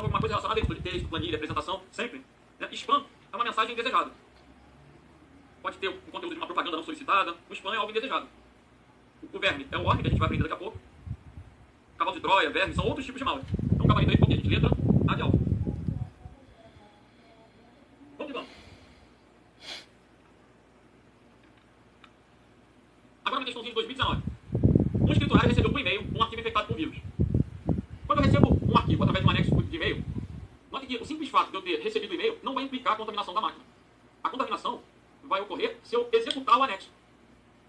alguma coisa relacionada a editor de texto, planilha, apresentação, sempre. Né? Spam é uma mensagem indesejada. Pode ter um conteúdo de uma propaganda não solicitada. O spam é algo indesejado. O verme é o worm, que a gente vai aprender daqui a pouco. Cavalo de Troia, verme, são outros tipos de malware. Então, gabarito aí, porque a gente letra A de alfa. Vamos que vamos. Agora uma questãozinha de 2019. Um escriturário recebeu por e-mail um arquivo infectado por vírus. Quando eu recebo um arquivo através de um anexo de e-mail, note que o simples fato de eu ter recebido o e-mail não vai implicar a contaminação da máquina. A contaminação vai ocorrer se eu executar o anexo.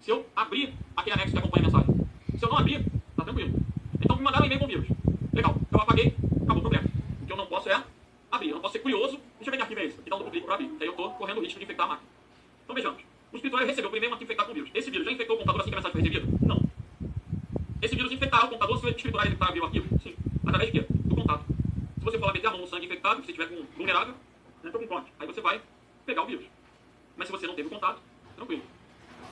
Se eu abrir aquele anexo que acompanha a mensagem. Se eu não abrir, tá tranquilo. Então me mandaram um e-mail com vírus. Legal, eu apaguei, acabou o problema. O que eu não posso é abrir. Eu não posso ser curioso. Deixa eu ver que arquivo é esse. E dar um duplo clique para abrir. Que aí eu estou correndo o risco de infectar a máquina. Então vejamos. O escriturário recebeu por e-mail um arquivo infectado com vírus. Esse vírus já infectou o computador assim que a mensagem foi recebida? Não. Esse vírus infectará o computador se o escriturário executar abrir o arquivo? Sim. Através de quê? Do contato. Se você for lá meter a mão no sangue infectado, se estiver com vulnerável, entra com prompt. Aí você vai pegar o vírus. Mas se você não teve contato, tranquilo.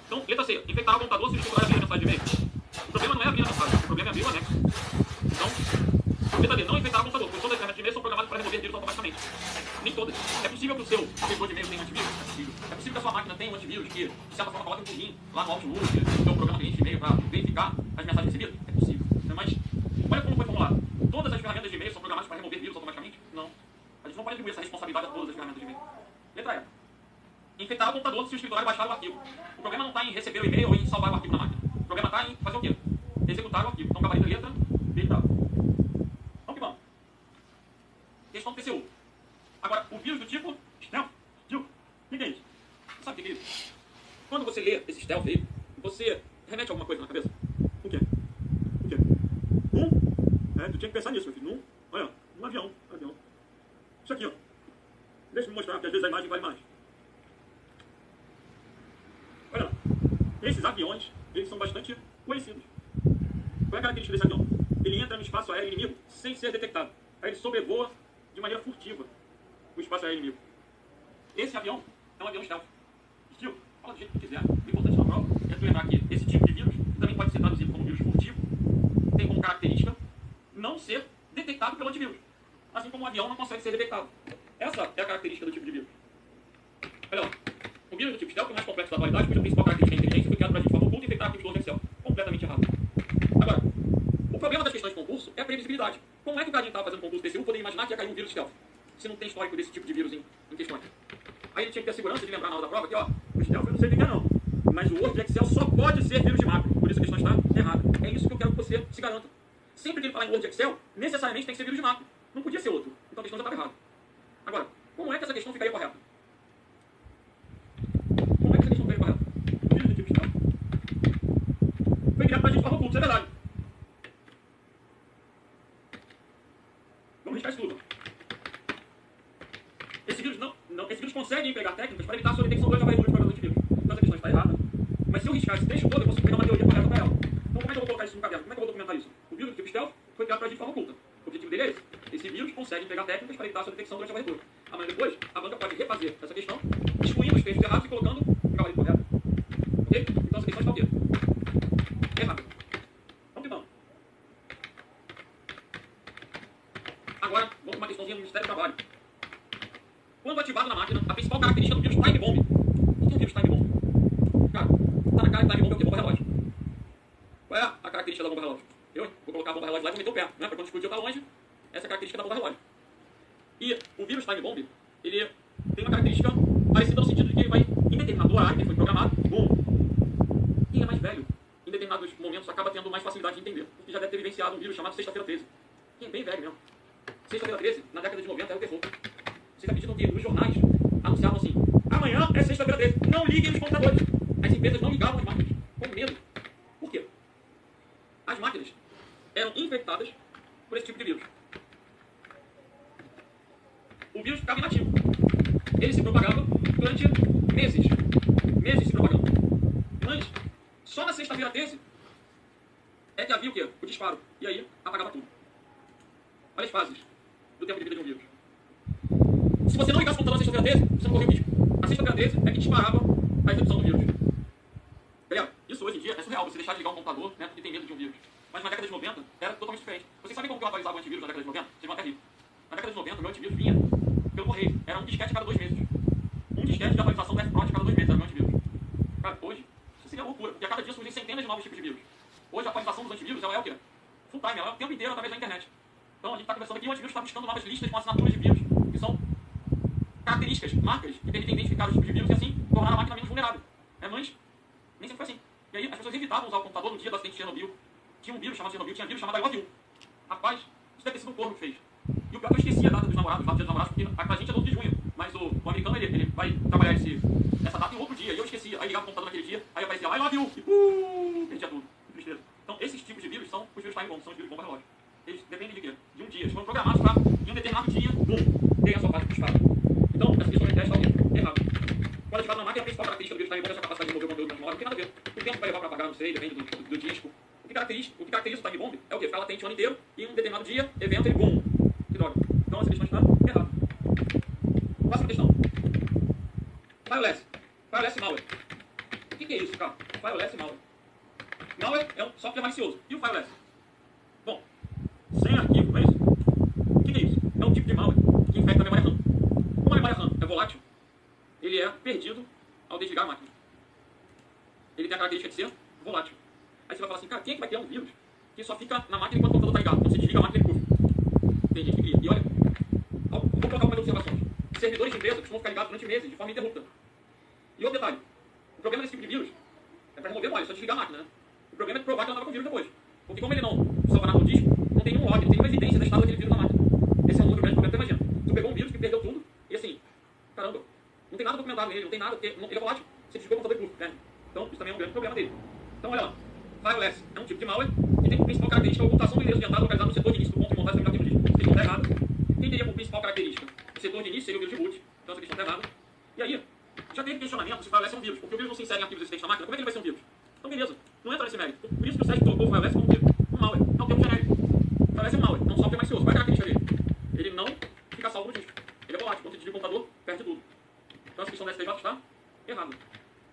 Então, letra C. Infectará o computador se o escriturário abrir a mensagem de e-mail. O problema não é abrir a mensagem, o problema é abrir o anexo. Então, letra D. Não infectará o computador, pois todas as ferramentas de e-mail são programadas para remover vírus automaticamente. Nem todas. É possível que o seu servidor de e-mail tenha antivírus? É possível. É possível que a sua máquina tenha um antivírus que, de certa forma, coloque um plugin lá no Outlook, no seu programa cliente de e-mail para verificar as mensagens recebidas? É possível. Mas, olha como foi formulado. Todas as ferramentas de e-mail são programadas para remover vírus automaticamente? Não. A gente não pode atribuir essa responsabilidade a todas as ferramentas de e-mail. Letra E. Infectará o computador se o escriturário baixar o arquivo. O problema não está em receber o e-mail ou em salvar o arquivo na máquina. O problema está em fazer o quê? Executar o arquivo. Então, gabarito letra B para. Vamos que vamos. Questão do TCU. Agora, o vírus do tipo stealth. O que é isso? Você sabe o que é isso? Quando você lê esse stealth aí, você remete alguma coisa na cabeça? O quê? O quê? Tu tinha que pensar nisso, meu filho. Olha, um avião. Isso aqui, ó. Deixa eu me mostrar, porque às vezes a imagem vale mais. Olha lá. Esses aviões, eles são bastante conhecidos. Qual é a característica desse avião? Ele entra no espaço aéreo inimigo sem ser detectado. Aí ele sobrevoa de maneira furtiva o espaço aéreo inimigo. Esse avião é um avião stealth. Estilo, fala do jeito que quiser. O importante na prova é tu lembrar que esse tipo de vírus, que também pode ser traduzido como vírus furtivo, tem como característica não ser detectado pelo antivírus. Assim como um avião não consegue ser detectado. Essa é a característica do tipo de vírus. Olha lá. O vírus do tipo stealth é o mais complexo da atualidade, cuja principal característica é a inteligência, foi criado para a gente de forma oculta e infectar arquivos do Excel. Completamente errado. Agora, o problema das questões de concurso é a previsibilidade. Como é que o cara que estava fazendo concurso TCU poderia imaginar que ia cair um vírus stealth? Se não tem histórico desse tipo de vírus em questões. Aí ele tinha que ter a segurança de lembrar na hora da prova que, ó, o stealth eu não sei o que é não. Mas o Word e Excel só pode ser vírus de macro. Por isso a questão está errada. É isso que eu quero que você se garanta. Sempre que ele falar em Word e Excel, necessariamente tem que ser vírus de macro. Não podia ser outro. Então a questão já estava errada. Agora, como é que essa questão ficaria correta? Como é que essa questão ficaria correta? O vírus do tipo stealth foi criado para a gente de forma oculta, isso é verdade. Vamos riscar isso tudo. Esse vírus consegue empregar técnicas para evitar a sua detecção durante a varredura de programa do antivírus. Então essa questão está errada. Mas se eu riscar esse texto todo, eu vou pegar uma teoria correta para ela. Então como é que eu vou colocar isso no caderno? Como é que eu vou documentar isso? O vírus do tipo stealth foi criado para agir de forma oculta. O objetivo dele é esse. Esse vírus consegue empregar técnicas para evitar a sua detecção durante a varredura. Amanhã depois, a banca pode refazer essa questão, excluindo os textos errados e colocando o gabarito correto. Ok? Então essa questão está o quê? Errada. Vamos que vamos. Agora, vamos para uma questãozinha do Ministério do Trabalho. Quando ativado na máquina, a principal característica do vírus Time Bomb. O que é vírus Time Bomb? Cara, tá na cara de Time Bomb é o que? Bomba relógio. Qual é a característica da bomba relógio? Eu, hein? Vou colocar a bomba relógio lá e vou meter o pé. Né? Para quando explodir eu estar longe, essa é a característica da bomba relógio. E o vírus Time Bomb, ele tem uma característica parecida no sentido de que ele vai, em determinado horário que ele foi programado, bom. Quem é mais velho, em determinados momentos, acaba tendo mais facilidade de entender. Porque já deve ter vivenciado um vírus chamado Sexta-feira 13. Quem é bem velho mesmo. Sexta-feira 13, na década de 90, era o terror. Vocês acreditam que os jornais anunciavam assim: amanhã é sexta-feira 13, não liguem os computadores. As empresas não ligavam as máquinas, com medo. Por quê? As máquinas eram infectadas por esse tipo de vírus. O vírus ficava inativo. Ele se propagava durante meses. Meses se propagando. Mas, só na sexta-feira 13, é que havia o quê? O disparo. E aí, apagava tudo. Olha as fases do tempo de vida de um vírus. Se você não ligasse o computador na sexta-feira 13, você não corria o risco. A sexta-feira 13 é que disparava a exibição do vírus. Beleza? Isso hoje em dia é surreal, você deixar de ligar um computador, né, porque tem medo de um vírus. Mas na década de 90 era totalmente diferente. Vocês sabem como que eu atualizava o antivírus na década de 90? Vocês vão até rir. Na década década de 90, o meu antivírus vinha pelo correio. Era um disquete a cada 2 meses. Um disquete de atualização do F-Prot a cada 2 meses era o meu antivírus. Cara, hoje, isso seria loucura, porque a cada dia surgem centenas de novos tipos de vírus. Hoje a atualização dos antivírus, ela é o quê? Full time, ela é o tempo inteiro através da internet. Então a gente está conversando aqui e o antivírus está buscando novas listas com assinaturas de vírus, que são características, marcas, que permitem identificar os tipos de vírus e assim tornar a máquina menos vulnerável. Mas nem sempre foi assim. E aí as pessoas evitavam usar o computador no dia do acidente de Chernobyl. Tinha um vírus chamado Chernobyl, tinha um vírus chamado I Love You. Rapaz, isso deve ter sido um corno que fez. E o pior é que eu esqueci a data dos namorados, do dia dos namorados, porque a gente é 12 de junho, mas o americano ele vai trabalhar essa data em outro dia, e eu esqueci. Aí ligava o computador naquele dia, aí aparecia I Love You, e perdia tudo. Que tristeza. Então esses tipos de vírus são os vírus time bomb, são os vírus bomba relógio. Eles dependem de quê? De um dia. Eles foram programados para, em um determinado dia, tem a sua parte puxada. Então, essa questão de teste está errado. Quando ativado na máquina, a principal característica do vírus time bomb é a sua capacidade de mover o conteúdo na memória, não tem nada a ver. O tempo que vai levar para apagar, não sei, depende do disco. O que caracteriza o time bomb é o quê? Ficar latente o ano inteiro e em um determinado dia, evento, ele bum. Que droga. Então essa questão está errada. Próxima questão. Fireless. Fireless malware. O que é isso, cara? Fireless malware. Malware é um software malicioso. E o Fireless? Bom, sem arquivo, não é isso? O que é isso? É um tipo de malware que infecta a memória RAM. Como a memória RAM é volátil, ele é perdido ao desligar a máquina. Ele tem a característica de ser volátil. Aí você vai falar assim, cara, quem é que vai criar um vírus que só fica na máquina enquanto o computador está ligado? Então você desliga a máquina e ele puxa. Tem gente que cria. E olha, vou colocar algumas observações. Servidores de empresa costumam ficar ligados durante meses, de forma ininterrupta. E outro detalhe, o problema desse tipo de vírus é para remover, olha, só desligar a máquina, né? O problema é de provar que ela estava com vírus depois. Porque como ele não salva nada no disco, não tem nenhum log, não tem nenhuma evidência da estado daquele vírus na máquina. Esse é um outro grande problema, então imagina. Tu pegou um vírus que perdeu tudo, e assim, caramba, não tem nada documentado nele, não tem nada, porque ele é volátil. Você desligou o computador e puxa, né? Então isso também é um grande problema dele. Então olha lá, Fireless é um tipo de malware que tem como principal característica a ocultação do endereço de entrada localizado no setor de início do ponto de montagem do aplicativo no disco. Essa questão está errada. Quem teria como principal característica o setor de início seria o vírus de boot. Então essa questão está errada. E aí, já teve questionamento se o Fireless é um vírus, porque o vírus não se insere em arquivos existentes na máquina, como é que ele vai ser um vírus? Então beleza, não entra nesse mérito. Por isso que o Sérgio colocou o Fireless como um vírus. Um malware, é um termo genérico. O Fireless é um malware, é um software malicioso. Qual é a característica dele? Ele não fica salvo no disco. Ele é volátil, quando você desliga o computador, perde tudo. Então essa questão da STJ está errada.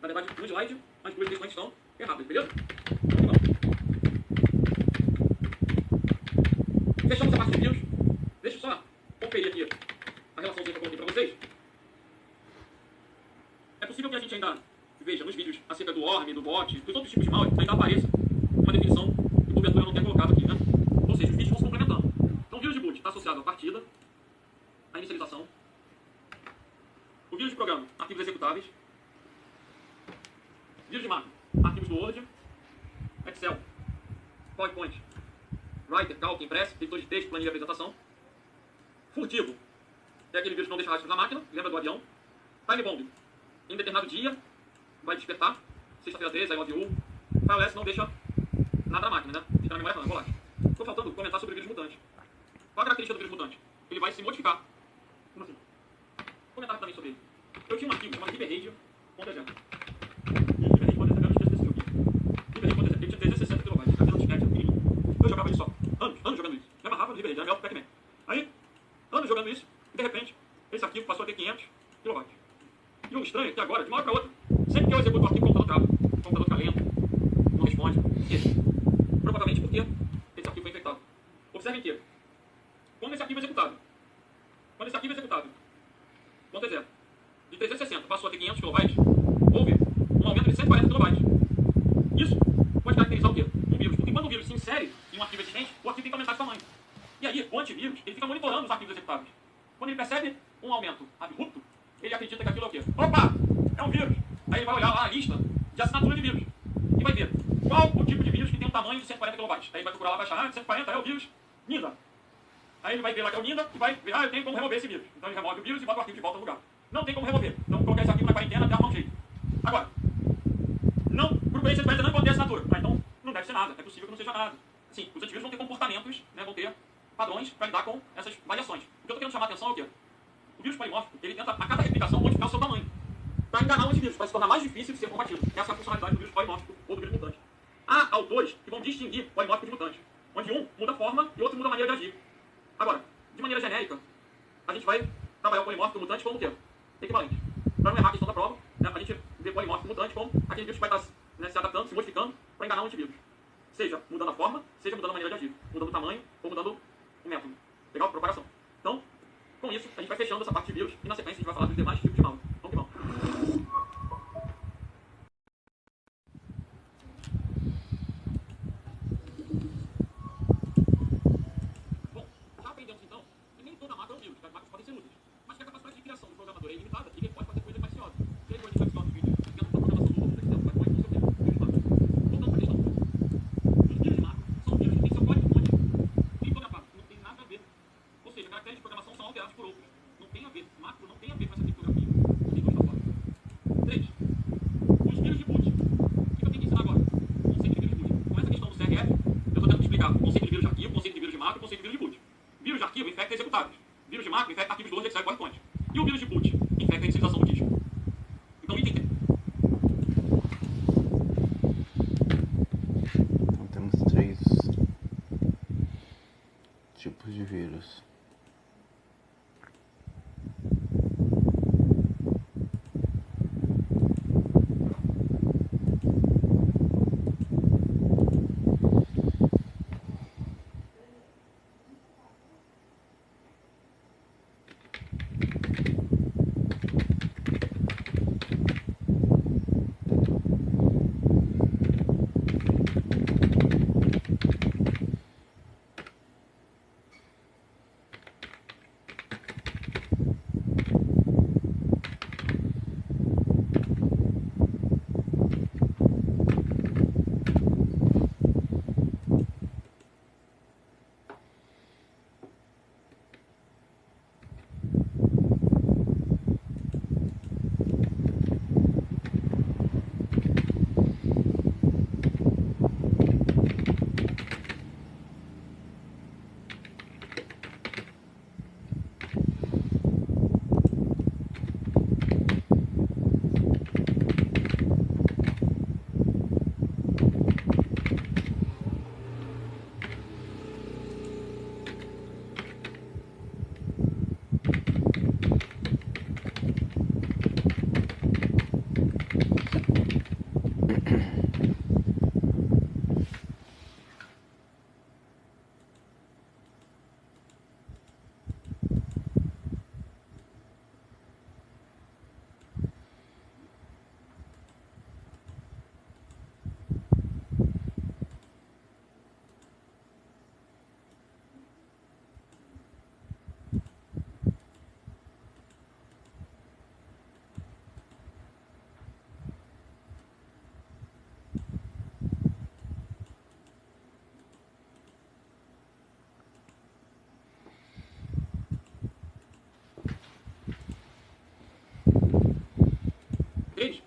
Na verdade, no slide, as duas questões estão erradas, beleza? Vamos lá. Fechamos a parte de vírus. Deixa eu só conferir aqui a relaçãozinha que eu coloquei para vocês. É possível que a gente ainda veja nos vídeos acerca do ORM, do bot, dos outros tipos de malware, ainda apareça uma definição que porventura eu não tenha colocado aqui, né? Ou seja, os vídeos vão se complementando. Então o vírus de boot está associado à partida, à inicialização, o vírus de programa, arquivos executáveis, vírus de máquina, arquivos do Word, Excel, PowerPoint, Writer, Calc, Impress, editor de texto, planilha de apresentação. Furtivo é aquele vírus que não deixa rastros na máquina, lembra do avião. Time bomb, em determinado dia, vai despertar, sexta-feira 13, I love you. Fireless não deixa nada na máquina, né? Fica na memória RAM, volátil. Estou faltando comentar sobre o vírus mutante. Qual a característica do vírus mutante? Ele vai se modificar. Como assim? Vou comentar também sobre ele. Eu tinha um arquivo chamado hyperradio.exe. Ele tinha 360 kilobytes, cabelo de disquete, pequenininho. Eu jogava isso só. Anos jogando isso. Me amarrava no hyperradio, era melhor que o Pac-Man. Aí, anos jogando isso, e de repente, esse arquivo passou a ter 500 kilobytes. E o estranho é que agora, de uma hora para outra, sempre que eu executo o arquivo, o computador trava. O computador fica lento, não responde. Por quê? Provavelmente porque esse arquivo foi infectado. Observem que, quando esse arquivo é executado, ponto é zero, de 360 passou a ter 500 kilobytes, houve um aumento de 140 kilobytes. Isso pode caracterizar o quê? Um vírus. Porque quando o vírus se insere em um arquivo existente, o arquivo tem que aumentar de tamanho. E aí, o antivírus, ele fica monitorando os arquivos executáveis. Quando ele percebe um aumento abrupto, ele acredita que aquilo é o quê? Opa! É um vírus. Aí ele vai olhar lá a lista de assinatura de vírus. E vai ver qual o tipo de vírus que tem um tamanho de 140 kilobytes. Aí ele vai procurar lá, vai achar, 140 é o vírus Ninda. Aí ele vai ver lá que é o Ninda e vai ver, eu tenho como remover esse vírus. Então ele remove o vírus e bota o arquivo de volta no lugar. Não tem como remover. Então vou colocar esse arquivo na quarentena até arrumar um jeito. Agora, não, procurei 140 não encontrei assinatura. Ah, então não deve ser nada. É possível que não seja nada. Sim, os antivírus vão ter comportamentos, né, vão ter padrões para lidar com essas variações. O que eu estou querendo chamar a atenção é o quê? O vírus polimórfico, ele tenta a cada replicação modificar o seu tamanho. Para enganar o antivírus, para se tornar mais difícil de ser combatido. Essa é a funcionalidade do vírus polimórfico ou do vírus mutante. Há autores que vão distinguir polimórfico de mutante, onde um muda a forma e outro muda a maneira de agir. Agora, de maneira genérica, a gente vai trabalhar o polimórfico do mutante como o quê? Equivalente. Para não errar a questão da prova, né, a gente vê polimórfico mutante como aquele vírus que vai estar, né, se adaptando, se modificando para enganar o antivírus. Seja mudando a forma, seja mudando a maneira de agir. Mudando o tamanho ou mudando o método. Legal? Propagação. Então, fechando essa parte de vírus e na sequência a gente vai falar dos demais tipos de malware. Vamos que vamos. Bom, já aprendemos então que nem toda macro é um vírus, que as macros podem ser úteis, mas que a capacidade de criação do programador é ilimitada e ele pode fazer coisas maliciosas. Se ele for malicioso no vídeo, dentro da programação do outro, Excel, PowerPoint, não sei o quê, vírus macro. Voltando para a questão. Os vírus de macro são vírus que têm seu código-fonte em toda parte, não tem nada a ver. Ou seja, caracteres de programação são alterados por outros. Não tem a ver, macro não tem a ver com essa criptografia. Tem dois da forma. 3. Os vírus de boot. O que eu tenho que ensinar agora? Conceito de vírus de boot. Com essa questão do CRF, eu estou tentando te explicar o conceito de vírus de arquivo, o conceito de vírus de macro e o conceito de vírus de boot. Vírus de arquivo infecta executáveis. Vírus de macro infecta arquivos do Word, Excel e PowerPoint. E o vírus de boot infecta a inicialização do disco. Então, item tem. Então, temos 3 tipos de vírus.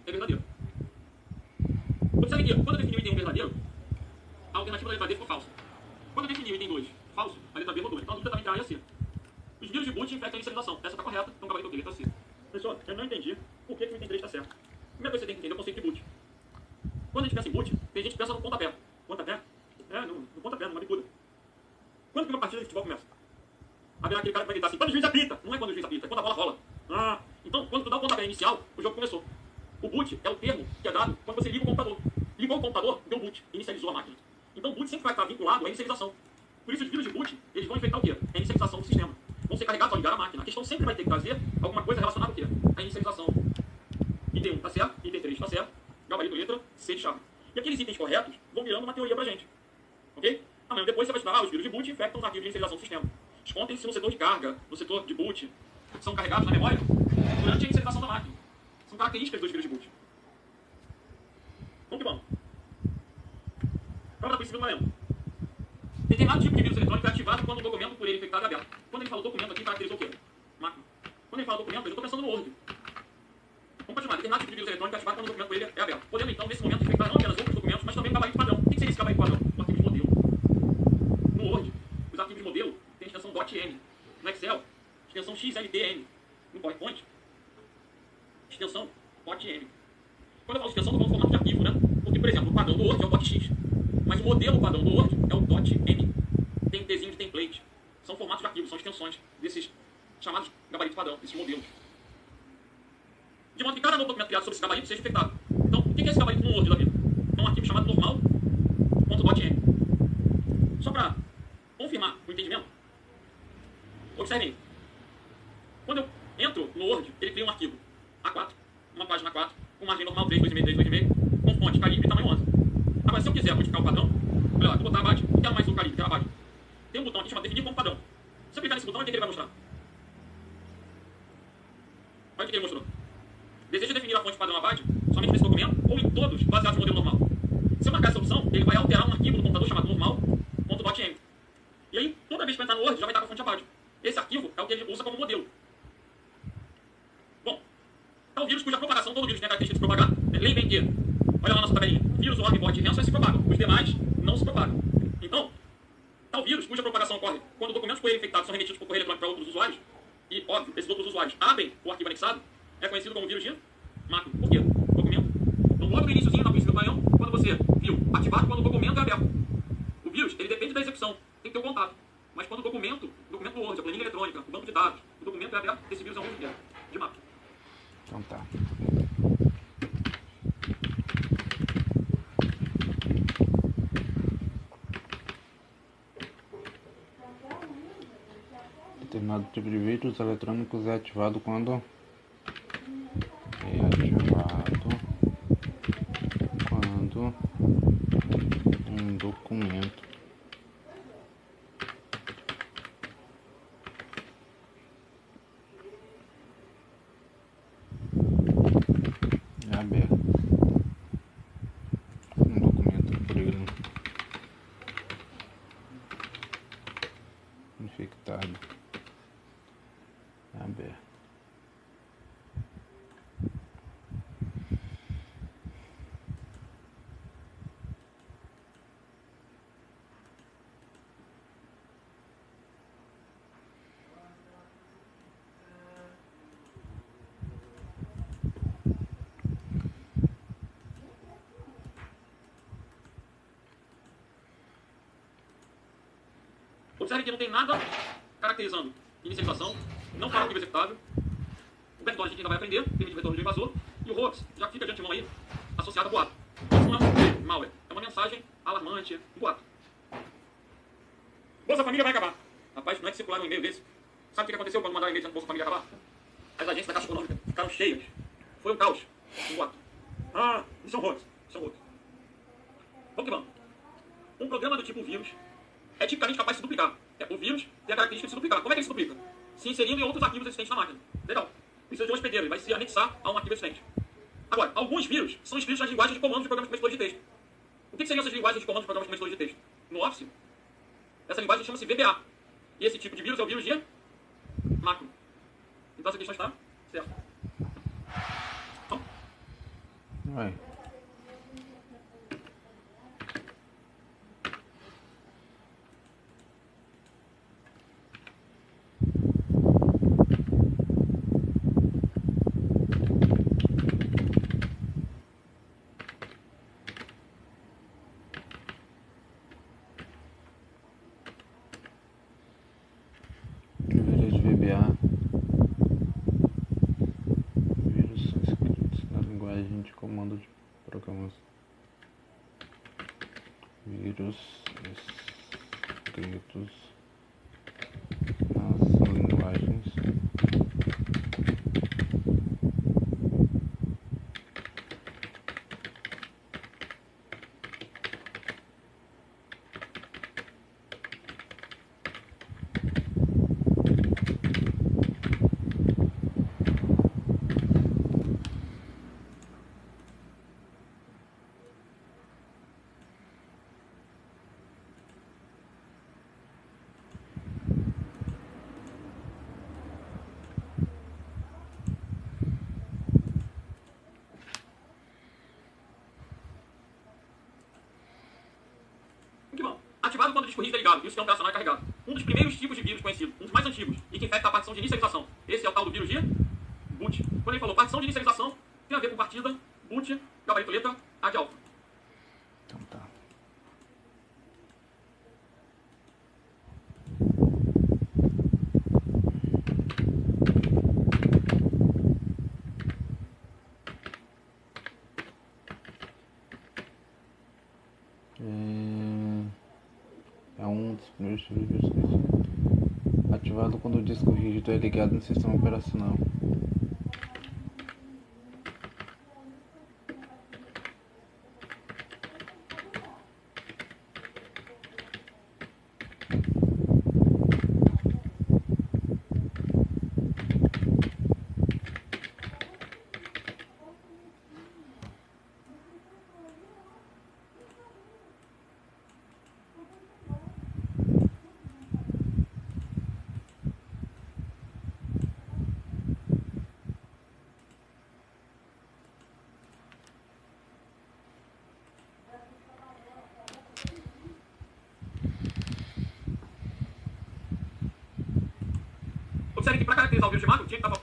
É verdadeiro. Observe que, quando eu defini o item 1 verdadeiro, a alternativa da letra D ficou falsa. Quando eu defini o item 2 falso, a letra B mudou. Então a dúvida estava entre A e a C. Os vírus de boot infectam a inicialização. Essa está correta, então gabarito ok, letra C. Pessoal, eu não entendi por que o item 3 está certo. Primeira coisa que você tem que entender é o conceito de boot. Quando a gente pensa em boot, tem gente que pensa no pontapé. Pontapé? No pontapé, numa bicuda. Quando que uma partida de futebol começa? Haverá aquele cara que vai gritar assim, quando o juiz apita. Não é quando o juiz apita, é quando a bola rola. Então, quando tu dá o pontapé inicial, o jogo começou. O boot é o termo que é dado quando você liga o computador. Ligou o computador, deu boot, inicializou a máquina. Então o boot sempre vai estar vinculado à inicialização. Por isso os vírus de boot, eles vão infectar o quê? A inicialização do sistema. Vão ser carregados ao ligar a máquina. A questão sempre vai ter que trazer alguma coisa relacionada ao quê? À inicialização. Item 1 está certo, item 3 está certo, gabarito letra C de chave. E aqueles itens corretos vão virando uma teoria pra gente. Ok? Amanhã depois você vai estudar, os vírus de boot infectam os arquivos de inicialização do sistema. Escontem-se no setor de carga, no setor de boot, são carregados na memória durante a inicialização da máquina. São características dos vírus de boot. Vamos que vamos. Prova da princípio do valendo. Determinado tipo de vírus eletrônico é ativado quando o documento por ele infectado é aberto. Quando ele fala documento aqui, caracterizou o quê? Máquina. Quando ele fala documento, eu estou pensando no Word. Vamos continuar. Determinado tipo de vírus eletrônico é ativado quando o documento por ele é aberto. Podendo então, nesse momento, infectar não apenas outros documentos, mas também o gabarito padrão. O que seria esse gabarito padrão? O arquivo de modelo. No Word, os arquivos de modelo têm extensão .m. No Excel, extensão XLTM. No PowerPoint, extensão .m. Quando eu falo extensão, eu estou falando formato de arquivo, né? Porque, por exemplo, o padrão do Word é o .x. Mas o modelo padrão do Word é o .m. Tem um Tzinho de template. São formatos de arquivo, são extensões desses chamados gabaritos padrão, desses modelos. De modo que cada novo documento criado sobre esse gabarito seja infectado. Então, o que é esse gabarito no Word da vida? É um arquivo chamado normal.m. Só para confirmar o entendimento, observem. Quando eu entro no Word, ele cria um arquivo A4, uma página A4, com margem normal 3, 2,5, 3, 2,5, com fonte calibre e tamanho 11. Agora, se eu quiser modificar o padrão, olha lá, vou botar abaixo, não quero mais o calibre, quero abaixo. Tem um botão aqui chamado definir como padrão. Se eu clicar nesse botão, o que ele vai mostrar? Olha o que ele mostrou. Deseja definir a fonte padrão abaixo, somente nesse documento, ou em todos, baseados no modelo normal. Se eu marcar essa opção, ele vai alterar um arquivo no computador chamado normal.dotm. E aí, toda vez que eu entrar no Word, já vai estar com a fonte abaixo. Esse arquivo é o que ele usa como modelo. Bom, é um vírus cuja propagação, todo vírus tem a característica de se propagar. Lembrem que, olha lá na nossa tabelinha, vírus, worm, bot e ransom se propagam. Os demais não se propagam. Então, tal vírus cuja propagação ocorre quando documentos com ele infectados são remetidos por correio eletrônico para outros usuários, e, óbvio, esses outros usuários abrem o arquivo anexado, é conhecido como vírus de macro. Por quê? Documento. Então, logo no iníciozinho da princípio do canhão, quando você viu ativado quando o documento é aberto. O vírus, ele depende da execução, tem que ter o contato. Mas quando o documento Word, a planilha eletrônica, o banco de dados, o documento é aberto, esse vírus é um vírus de macro. Então tá. Determinado tipo de vírus eletrônicos é ativado quando um documento é aberto. Um documento por ele infectado é aberto. Observe que não tem nada caracterizando inicialização, não para o arquivo executável. O backdoor a gente ainda vai aprender, permite o retorno de invasor. E o hoax já fica de antemão aí, associado a boato. Isso não é um malware, é uma mensagem alarmante, um boato. Bolsa Família vai acabar. Rapaz, não é que circular um e-mail desse. Sabe o que aconteceu quando mandaram um e-mail dizendo que Bolsa Família ia acabar? As agências da Caixa Econômica ficaram cheias. Foi um caos, um boato. Ah, isso é um hoax, isso é um hoax. Vamos que vamos. Um programa do tipo vírus é tipicamente capaz de se duplicar. O vírus tem a característica de se duplicar. Como é que ele se duplica? Se inserindo em outros arquivos existentes na máquina. Legal. Precisa de um hospedeiro, ele vai se anexar a um arquivo existente. Agora, alguns vírus são escritos nas linguagens de comando de programas compositores de texto. O que seriam essas linguagens de comando de programas compositores de texto? No Office, essa linguagem chama-se VBA. E esse tipo de vírus é o vírus de macro. Então essa questão está certa. Então, Vai. Vírus VBA. Vírus são escritos na linguagem de comando de programas. Vírus escritos nas linguagens que bom. Ativado quando o disco rígido é ligado e o sistema operacional é carregado. Um dos primeiros tipos de vírus conhecidos, um dos mais antigos, e que infecta a partição de inicialização. Esse é o tal do vírus de boot. Quando ele falou partição de inicialização, tem a ver com partida, boot, gabarito letra, A de alfa. Então tá. É um dos primeiros tipos de vírus conhecidos. ativado quando o disco rígido é ligado no sistema operacional. Observe que para caracterizar o vírus chamado, tinha que estar